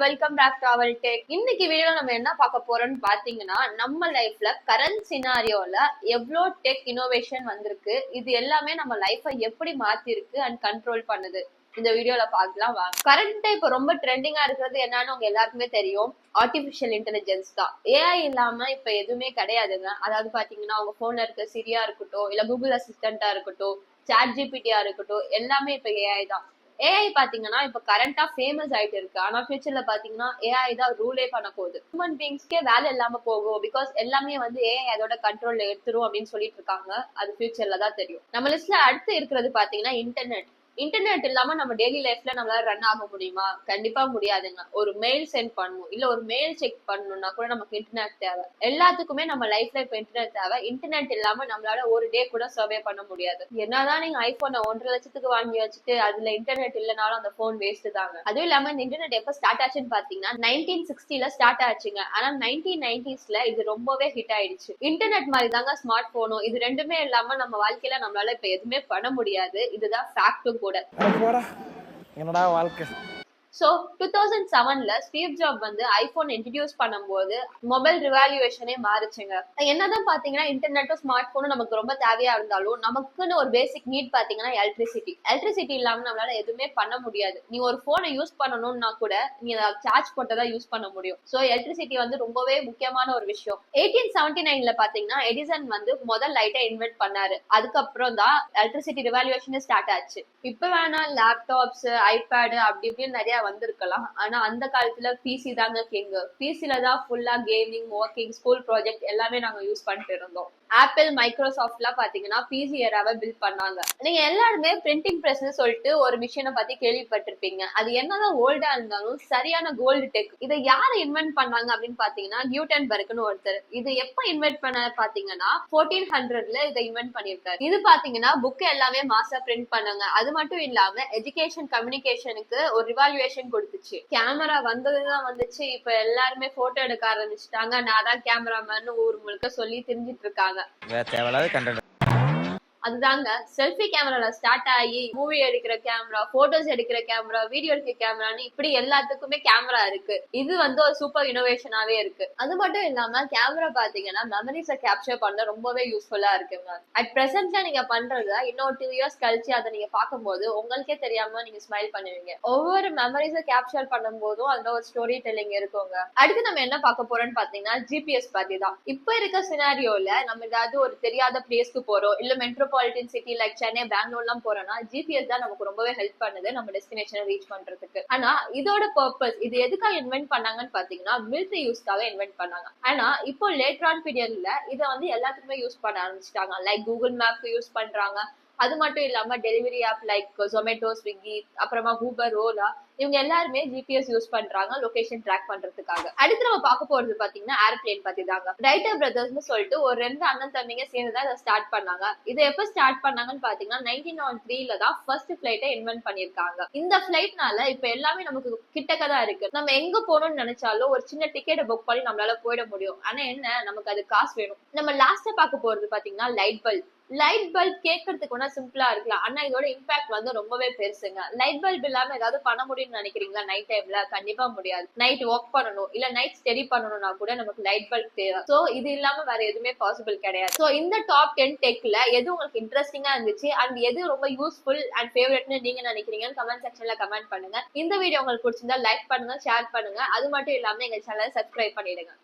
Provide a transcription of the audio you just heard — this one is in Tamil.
Welcome back to our take. இன்னைக்கு வீடியோ நம்ம என்ன பார்க்க போறோம்னு பாத்தீங்கன்னா, நம்ம லைஃப்ல கரண்ட் சினாரியோல எவ்வளோ டெக் இனோவேஷன் வந்திருக்கு, இது எல்லாமே நம்ம லைஃபை எப்படி மாத்திருக்கு அண்ட் கண்ட்ரோல் பண்ணுது, இந்த வீடியோல பார்க்கலாம் வாங்க. கரண்ட் இப்ப ரொம்ப ட்ரெண்டிங்கா இருக்கிறது என்னன்னு உங்க எல்லாருக்குமே தெரியும், ஆர்டிபிஷியல் இன்டெலிஜென்ஸ் தான். ஏஐ இல்லாம இப்ப எதுவுமே கிடையாதுங்க. அதாவது பாத்தீங்கன்னா உங்க போன்ல இருக்க சிரியா இருக்கட்டும், இல்ல கூகுள் அசிஸ்டண்டா இருக்கட்டும், சாட் ஜிபிடியா இருக்கட்டும், எல்லாமே இப்ப ஏஐ தான். ஏஐ பாத்தீங்கன்னா இப்ப கரண்டா ஃபேமஸ் ஆயிட்டு இருக்கு. ஆனா ஃபியூச்சர்ல பாத்தீங்கன்னா ஏஐ தான் ரூலே பண்ண போகுது. ஹியூமன் பீங்ஸ்க்கே வேலை இல்லாம போகும். பிகாஸ் எல்லாமே வந்து ஏஐ அதோட கண்ட்ரோல்ல எடுத்துரும் அப்படின்னு சொல்லிட்டு இருக்காங்க. அது ஃபியூச்சர்ல தான் தெரியும். நம்ம லிஸ்ட்ல அடுத்து இருக்கிறது பாத்தீங்கன்னா இன்டர்நெட். இன்டர்நெட் இல்லாம நம்ம டெய்லி லைஃப்ல நம்மளால ரன் ஆக முடியுமா? கண்டிப்பா முடியாதுங்க. ஒரு மெயில் சென்ட் பண்ணணும், இல்ல ஒரு மெயில் செக் பண்ணணும்னா கூட நமக்கு இன்டர்நெட் தேவை. எல்லாத்துக்குமே நம்ம லைஃப்ல இப்ப இன்டர்நெட் தேவை. இன்டர்நெட் இல்லாம நம்மளால ஒரு டே கூட சர்வே பண்ண முடியாது. என்னதான் நீங்க ஐபோனை 1,50,000 வாங்கி வச்சுட்டு அதுல இன்டர்நெட் இல்லைனாலும் அந்த போன் வேஸ்ட் தாங்க. அதுவும் இல்லாம இந்த இன்டர்நெட் எப்ப ஸ்டார்ட் ஆச்சுன்னு பாத்தீங்கன்னா 1960ல ஸ்டார்ட் ஆச்சுங்க. ஆனா 1990ஸ்ல இது ரொம்பவே ஹிட் ஆயிடுச்சு. இன்டர்நெட் மாதிரி தாங்க ஸ்மார்ட் போனும். இது ரெண்டுமே இல்லாம நம்ம வாழ்க்கையில நம்மளால இப்ப எதுவுமே பண்ண முடியாது. இதுதான் ஃபேக்டும் கூட. என்னடா வாழ்க்கை. ஸோ 2007ல ஸ்டீவ் ஜாப் வந்து ஐபோன் இன்ட்ரடியூஸ் பண்ணும்போது மொபைல் ரிவால்யூவேஷனே மாறுச்சுங்க. என்னதான் பாத்தீங்கன்னா இன்டர்நெட்டும் ஸ்மார்ட் போனும் நமக்கு ரொம்ப தேவையா இருந்தாலும் நமக்குன்னு ஒரு பேசிக் நீட் பாத்தீங்கன்னா எலக்ட்ரிசிட்டி இல்லாம நம்மளால எதுவுமே பண்ண முடியாது. நீ ஒரு போனை யூஸ் பண்ணணும்னா கூட நீ சார்ஜ் போட்டதான் யூஸ் பண்ண முடியும். ஸோ எலக்ட்ரிசிட்டி வந்து ரொம்பவே முக்கியமான ஒரு விஷயம். 1879ல பாத்தீங்கன்னா எடிசன் வந்து முதல் லைட்டை இன்வென்ட் பண்ணாரு. அதுக்கப்புறம் தான் எலக்ட்ரிசிட்டி ரிவால்யூவேஷன் ஸ்டார்ட் ஆச்சு. இப்ப வேணா லேப்டாப்ஸ், ஐபேடு அப்படி இப்படின்னு நிறைய வந்திருக்கலாம். ஆனா அந்த காலத்துல பிசி தாங்க கிங். பிசில தான் ஃபுல்லா கேமிங், ஒர்க்கிங், ஸ்கூல் ப்ராஜெக்ட் எல்லாமே நாங்க யூஸ் பண்ணிட்டு இருந்தோம். ஆப்பிள், மைக்ரோசாஃப்ட் எல்லாம் பாத்தீங்கன்னா பிசி ஏராவை பில்ட் பண்ணாங்க. நீங்க எல்லாருமே பிரிண்டிங் பிரஸ் சொல்லிட்டு ஒரு மிஷினை பத்தி கேள்விப்பட்டிருப்பீங்க. அது என்னதான் ஓல்டா இருந்தாலும் சரியான கோல்டு டெக். இதை யாரு இன்வென்ட் பண்ணாங்க அப்படின்னு பாத்தீங்கன்னா நியூட்டன்பர்க்னு ஒருத்தர். இது எப்ப இன்வென்ட் பண்ண பாத்தீங்கன்னா 1400ல இதை இன்வென்ட் பண்ணிருக்காரு. இது பாத்தீங்கன்னா புக் எல்லாமே மாசா பிரிண்ட் பண்ணாங்க. அது மட்டும் இல்லாம எஜுகேஷன், கம்யூனிகேஷனுக்கு ஒரு ரிவால்யூவேஷன் கொடுத்துச்சு. கேமரா வந்ததுதான் வந்துச்சு. இப்ப எல்லாருமே போட்டோ எடுக்க ஆரம்பிச்சுட்டாங்க. நான் தான் கேமராமேன் ஊர் முழுக்க சொல்லி தெரிஞ்சிட்டு இருக்காங்க. அதுதாங்க செல்ஃபி கேமரால ஸ்டார்ட் ஆகி மூவி எடுக்கிற கேமரா, போட்டோஸ் எடுக்கிற கேமரா, வீடியோ எடுக்கிற கேமரான்னு இப்படி எல்லாத்துக்குமே கேமரா இருக்கு. இது வந்து ஒரு சூப்பர் இனோவேஷனாவே இருக்கு. அது மட்டும் இல்லாம கேமரா பாத்தீங்கன்னா மெமரிஸை கேப்சர் பண்ண ரொம்பவே யூஸ்ஃபுல்லா இருக்குங்க. அட் பிரசன்ட்ல நீங்க பண்றத இன்னொரு 2 இயர்ஸ் கழிச்சு அதை நீங்க பார்க்கும்போது உங்களுக்கே தெரியாம நீங்க ஸ்மைல் பண்ணுவீங்க. ஒவ்வொரு மெமரிஸை கேப்சர் பண்ணும் போதும் அதுல ஒரு ஸ்டோரி டெல்லிங் இருக்குங்க. அடுத்து நம்ம என்ன பார்க்க போறோம்னு பாத்தீங்கன்னா ஜிபிஎஸ் பத்தி தான். இப்ப இருக்க சினாரியோல நம்ம ஏதாவது ஒரு தெரியாத பிளேஸ்க்கு போறோம், இல்ல metropolitan city like Chennai, Bangalore எல்லாம் போறோம்னா ஜிபிஎஸ் தான் நமக்கு ரொம்பவே ஹெல்ப் பண்ணுது நம்ம டெஸ்டினேஷனை ரீச் பண்றதுக்கு. ஆனா இதோட பர்பஸ், இது எதுக்காக இன்வென்ட் பண்ணாங்கன்னு பாத்தீங்கன்னா மிலிட்டரி யூஸ்க்காக இன்வென்ட் பண்ணாங்க. ஆனா இப்போ லேட்டர் ஆன் பீரியட்ல இதை வந்து எல்லாத்துக்குமே யூஸ் பண்ண ஆரம்பிச்சிட்டாங்க. லைக் கூகுள் மேப் யூஸ் பண்றாங்க. அது மட்டும் இல்லாம delivery app like Zomato, Swiggy, அப்புறமா ஊபர், ஓலா, இவங்க எல்லாருமே ஜிபிஎஸ் யூஸ் பண்றாங்க லொகேஷன் ட்ராக் பண்றதுக்காக. அடுத்து நம்ம பார்க்க போறது பாத்தீங்கன்னா ஏர்பிளேன் பத்தி தாங்க. ரைட்டர் பிரதர்ஸ்னு சொல்லிட்டு ஒரு 2 அண்ணன் தம்பிங்க சேர்ந்துதான் இதை ஸ்டார்ட் பண்ணாங்க. இதை எப்ப ஸ்டார்ட் பண்ணாங்கன்னு பாத்தீங்கன்னா 1903ல தான் ஃபர்ஸ்ட் பிளைட்டை இன்வென்ட் பண்ணிருக்காங்க. இந்த பிளைட்னால இப்ப எல்லாமே நமக்கு கிட்டக்கதான் இருக்கு. நம்ம எங்க போகணும்னு நினைச்சாலும் ஒரு சின்ன டிக்கெட் புக் பண்ணி நம்மளால போயிட முடியும். ஆனா என்ன, நமக்கு அது காசு வேணும். நம்ம லாஸ்டா பார்க்க போறது பாத்தீங்கன்னா லைட் பல்ப் கேட்கறதுக்கு ஒன்னா சிம்பிளா இருக்கலாம். ஆனா இதோட இம்பாக்ட் வந்து ரொம்பவே பெருசுங்க. லைட் பல்ப் இல்லாம ஏதாவது பண்ண முடியும்னு நினைக்கிறீங்களா? நைட் டைம்ல கண்டிப்பா முடியாது. நைட் ஒர்க் பண்ணணும், இல்ல நைட் ஸ்டடி பண்ணணும்னா கூட நமக்கு லைட் பல்ப் தேவை. சோ இது இல்லாம வேற எதுவுமே பாசிபிள் கிடையாது. சோ இந்த டாப் 10 டெக்ல எது உங்களுக்கு இன்ட்ரெஸ்டிங்கா இருந்துச்சு அண்ட் எது ரொம்ப யூஸ்ஃபுல் அண்ட் ஃபேவரட்னு நீங்க நினைக்கிறீங்கன்னு கமெண்ட் செக்ஷன்ல கமெண்ட் பண்ணுங்க. இந்த வீடியோ உங்களுக்கு பிடிச்சிருந்தா லைக் பண்ணுங்க, ஷேர் பண்ணுங்க. அது மட்டும் இல்லாம எங்க சேனலை சப்ஸ்கிரைப் பண்ணிடுங்க.